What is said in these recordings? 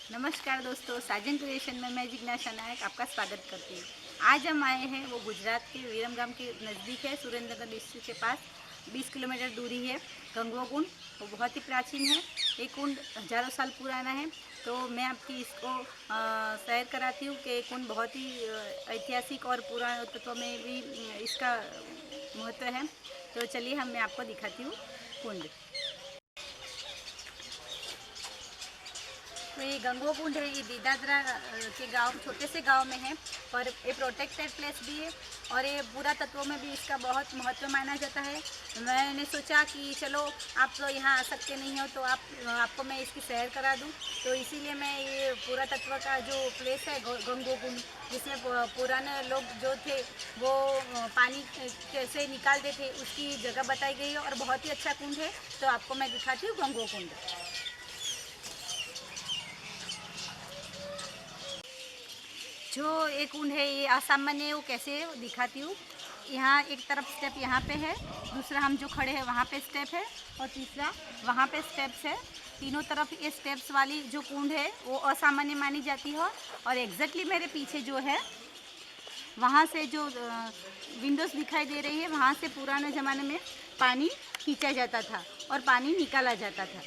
नमस्कार दोस्तों, साजन क्रिएशन में मैं जिज्ञासा नायक आपका स्वागत करती हूँ। आज हम आए हैं वो गुजरात के विरमगाम के नज़दीक है, सुरेंद्रनगर डिस्ट्रिक्ट के पास 20 किलोमीटर दूरी है गंगवा कुंड। वो बहुत ही प्राचीन है, ये कुंड हज़ारों साल पुराना है। तो मैं आपकी इसको सैर कराती हूँ कि कुंड बहुत ही ऐतिहासिक और पुरातत्व में भी इसका महत्व है। तो चलिए मैं आपको दिखाती हूँ कुंड। तो ये गंगवा कुंड है, ये दीदादरा के गांव, छोटे से गांव में है, पर ये प्रोटेक्टेड प्लेस भी है और ये पुरातत्व में भी इसका बहुत महत्व माना जाता है। मैंने सोचा कि चलो आप तो यहाँ आ सकते नहीं हो तो आपको मैं इसकी सैर करा दूँ। तो इसीलिए मैं ये पुरातत्व का जो प्लेस है गंगवा कुंड, जिसमें पुराने लोग जो थे वो पानी कैसे निकालते थे उसकी जगह बताई गई है और बहुत ही अच्छा कुंड है। तो आपको मैं दिखाती हूँ गंगवा कुंड। जो एक कुंड है ये असामान्य, वो कैसे दिखाती हूँ। यहाँ एक तरफ स्टेप यहाँ पे है, दूसरा हम जो खड़े हैं वहाँ पे स्टेप है और तीसरा वहाँ पे स्टेप्स है। तीनों तरफ ये स्टेप्स वाली जो कुंड है वो असामान्य मानी जाती है। और एग्जैक्टली मेरे पीछे जो है वहाँ से जो विंडोज़ दिखाई दे रही है, वहाँ से पुराने ज़माने में पानी खींचा जाता था और पानी निकाला जाता था।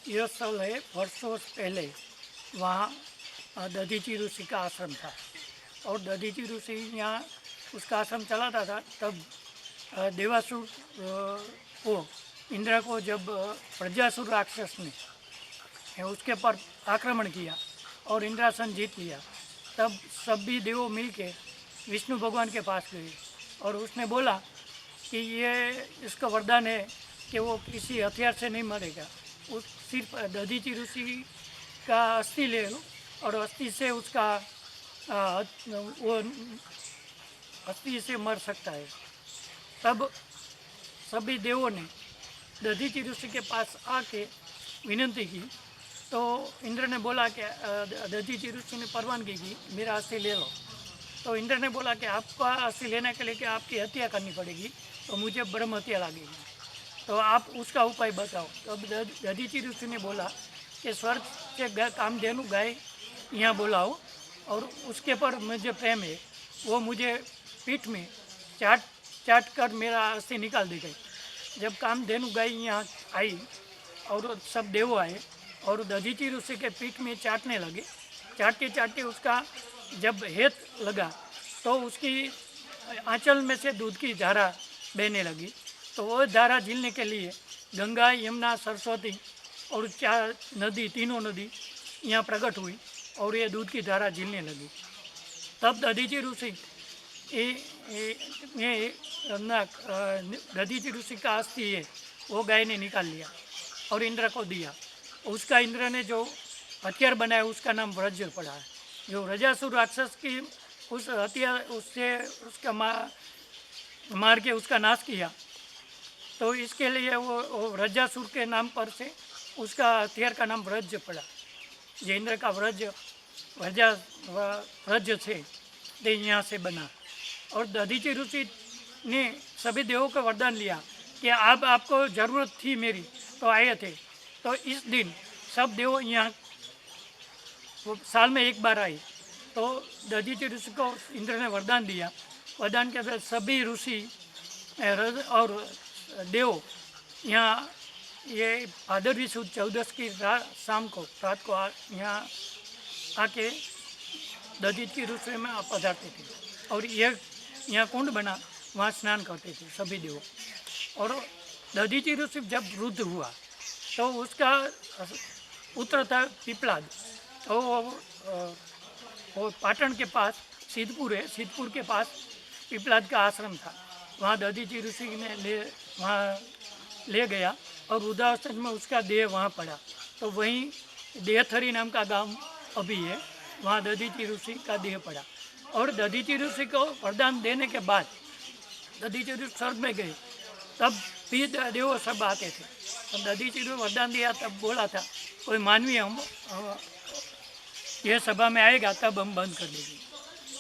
यह स्थल है, वर्षों पहले वहाँ दधीची ऋषि का आश्रम था और दधीची ऋषि यहाँ उसका आश्रम चलाता था। तब देवासुर को, इंद्र को, जब प्रजासुर राक्षस ने उसके पर आक्रमण किया और इंद्रासन जीत लिया, तब सभी देवों मिलके विष्णु भगवान के पास गए और उसने बोला कि ये इसका वरदान है कि वो किसी हथियार से नहीं मरेगा, उस सिर्फ दधीची ऋषि का अस्थि ले लो और अस्थि से उसका वो अस्थि से मर सकता है। तब सभी देवों ने दधीची ऋषि के पास आके विनती की तो इंद्र ने बोला कि दधीची ऋषि ने परवानगी की, मेरा अस्थि ले लो। तो इंद्र ने बोला कि आपका अस्थि लेने के लिए कि आपकी हत्या करनी पड़ेगी, तो मुझे ब्रह्म हत्या लगेगी, तो आप उसका उपाय बताओ। तो दधीची ऋषि ने बोला कि स्वर्ग से कामधेनु गाय यहाँ बुलाओ और उसके पर मुझे प्रेम है, वो मुझे पीठ में चाट कर मेरा अस्थि निकाल दी गई। जब कामधेनु गाय यहाँ आई और सब देव आए और दधीची ऋषि के पीठ में चाटने लगे, चाटते उसका जब हेत लगा तो उसकी आंचल में से दूध की धारा बहने लगी। तो वो धारा झीलने के लिए गंगा, यमुना, सरस्वती और चार नदी, तीनों नदी यहाँ प्रकट हुई और ये दूध की धारा झीलने लगी। तब दधीचि ऋषि दधीचि ऋषि का अस्थि है वो गाय ने निकाल लिया और इंद्र को दिया। उसका इंद्र ने जो हथियार बनाया उसका नाम वज्र पड़ा है। जो रजासुर राक्षस की उस हथियार उससे उसका मार के उसका नाश किया, तो इसके लिए वो रजासुर के नाम पर से उसका हथियार का नाम वज्र पड़ा। જે इंद्र का वज्र છે તે यहाँ से बना। और दधीचि ऋषि ने सभी देवों को वरदान लिया कि अब आपको ज़रूरत थी मेरी तो आए थे। तो इस दिन सब देव यहाँ वो साल में एक बार आए। तो दधीचि ऋषि को इंद्र ने वरदान दिया। वरदान के बाद सभी ऋषि और देव यहाँ ये भादरवी सुद 14 की शाम को रात को यहाँ आके दधीचि ऋषि में पधारते थे और ये यहाँ कुंड बना, वहाँ स्नान करते थे सभी देव। और दधीचि ऋषि जब वृद्ध हुआ तो उसका पुत्र था पिपलाद। तो वो पाटन के पास सिद्धपुर है, सिद्धपुर के पास पिपलाद का आश्रम था। वहाँ दधीचि ऋषि ने वहाँ ले गया और वृद्धावस्था में उसका देह वहाँ पड़ा। तो वहीं देहथरी नाम का गांव अभी है, वहाँ दधीचि ऋषि का देह पड़ा। और दधीचि ऋषि को वरदान देने के बाद दधीचि ऋषि स्वर्ग में गए, तब भी देव सब आते थे। तब दधीचि ऋषि वरदान दिया, तब बोला था कोई मानवी हम यह सभा में आएगा तब हम बंद कर देंगे।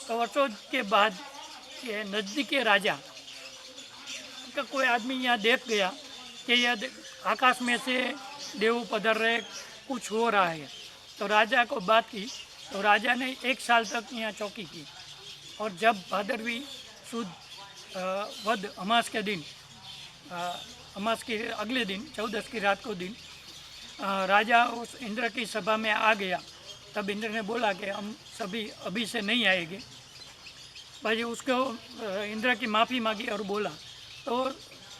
तो वर्षों के बाद ये नज़दीक के राजा का कोई आदमी यहाँ देख गया कि यह आकाश में से देव पधर रहे, कुछ हो रहा है। तो राजा को बात की, तो राजा ने 1 साल तक यहाँ चौकी की। और जब भादरवी सुद वध अमास के दिन, अमास के अगले दिन 14 की रात को दिन राजा उस इंद्र की सभा में आ गया। तब इंद्र ने बोला कि हम सभी अभी से नहीं आएंगे। भाई उसको इंद्र की माफ़ी मांगी और बोला। तो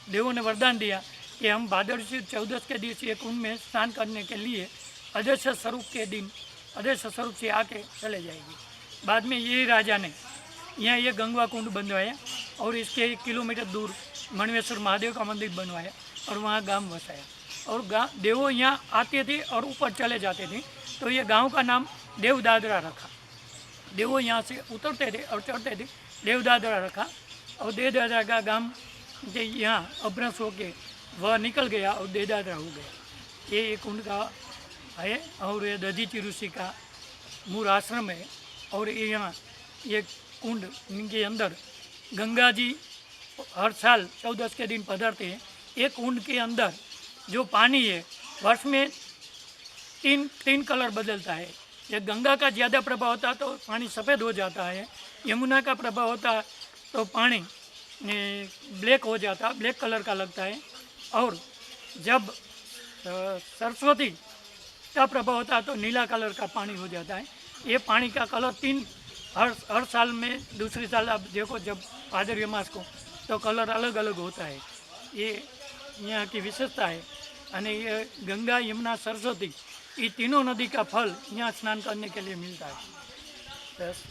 देवों ने वरदान दिया कि हम भादरवी 14 के दिन ये कुंड में स्नान करने के लिए अदृश्य स्वरूप के दिन अदृश्य स्वरूप से आके चले जाएंगे। बाद में ये राजा ने यहाँ ये गंगवा कुंड बनवाया और इसके 1 किलोमीटर दूर मणिवेश्वर महादेव का मंदिर बनवाया और वहाँ गांव बसाया। और देवों यहाँ आते थे और ऊपर चले जाते थे, तो ये गांव का नाम देवदादरा रखा। देवों यहाँ से उतरते थे और चढ़ते थे, देवदादरा रखा। और देवदादरा का गांव के यहाँ अभ्रंश होके वह निकल गया और देवदादरा हो गया। ये कुंड का है और ये दधीचि ऋषि का मूल आश्रम है। और यहाँ ये कुंड के अंदर गंगा जी हर साल 14 के दिन पधारते हैं। एक कुंड के अंदर जो पानी है वर्ष में तीन कलर बदलता है। ये गंगा का ज़्यादा प्रभाव होता तो पानी सफ़ेद हो जाता है, यमुना का प्रभाव होता तो पानी ब्लैक हो जाता, ब्लैक कलर का लगता है। और जब सरस्वती का प्रभाव होता तो नीला कलर का पानी हो जाता है। ये पानी का कलर हर साल में दूसरी साल आप देखो जब भादरवी मास को तो कलर अलग अलग होता है। ये यहाँ की विशेषता है। और ये गंगा, यमुना, सरस्वती ये तीनों नदी का फल यहाँ स्नान करने के लिए मिलता है। बस।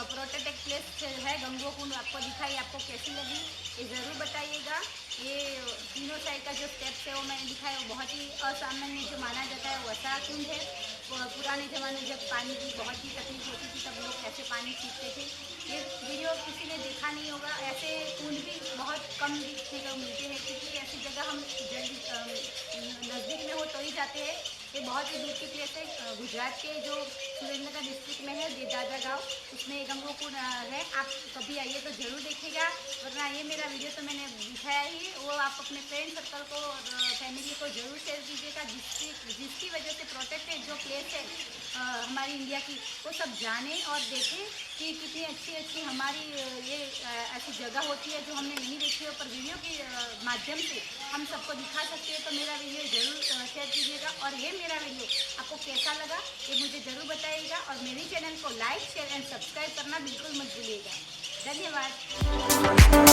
प्रोटेक्टेड प्लेस है गंगो कुंड आपको दिखाई, आपको कैसी लगी ये ज़रूर बताइएगा। ये तीनों साइड का जो स्टेप्स है वो मैंने दिखाया, वो बहुत ही असामान्य जो माना जाता है वैसा कुंड है। पुराने ज़माने जब पानी की बहुत ही तकलीफ होती थी तब लोग कैसे पानी खींचते थे, ये वीडियो किसी ने देखा नहीं होगा। ऐसे कुंड भी बहुत कम देखने को मिलते हैं क्योंकि ऐसी जगह हम जल्दी नज़दीक में हो तो ही जाते हैं। ये बहुत ही दूर की प्लेस है, गुजरात के जो सुरेंद्रनगर डिस्ट्रिक्ट में है दादरा गाँव, उसमें गंगोकुंड है। आप कभी आइए तो ज़रूर देखिएगा, वरना ये मेरा वीडियो तो मैंने दिखाया ही, वो आप अपने फ्रेंड सर्कल को और फैमिली को ज़रूर शेयर कीजिएगा, जिसकी वजह से प्रोटेक्टेड जो प्लेस है हमारी इंडिया की, वो सब जाने और देखें कि कितनी अच्छी अच्छी हमारी ये ऐसी जगह होती है जो हमने नहीं देखी हो, पर वीडियो के माध्यम से हम सबको दिखा सकते हैं। तो मेरा वीडियो ज़रूर शेयर कीजिएगा, और ये मेरा वीडियो आपको कैसा लगा ये मुझे ज़रूर बताइएगा, और मेरे चैनल को लाइक शेयर एंड सब्सक्राइब करना बिल्कुल मत भूलिएगा। धन्यवाद।